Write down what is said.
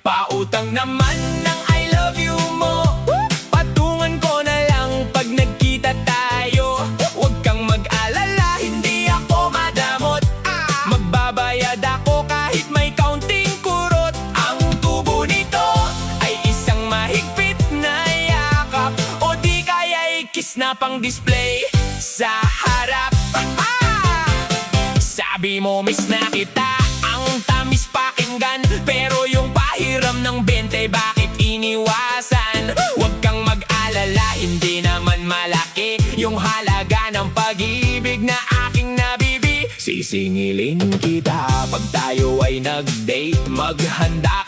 Pautang naman ng I love you mo, patungan ko na lang pag nagkita tayo. Huwag kang mag-alala, hindi ako madamot. Magbabayad ako kahit may kaunting kurot. Ang tubo nito ay isang mahigpit na yakap, o di kaya kiss na pang display sa harap. Sabi mo miss na kita, ang tamis pakinggan, pero yung pahiram ng 20 bakit iniwasan? Huwag kang mag-alala, hindi naman malaki yung halaga ng pag-ibig na aking nabibi. Sisingilin kita pag tayo ay nag-date, maghanda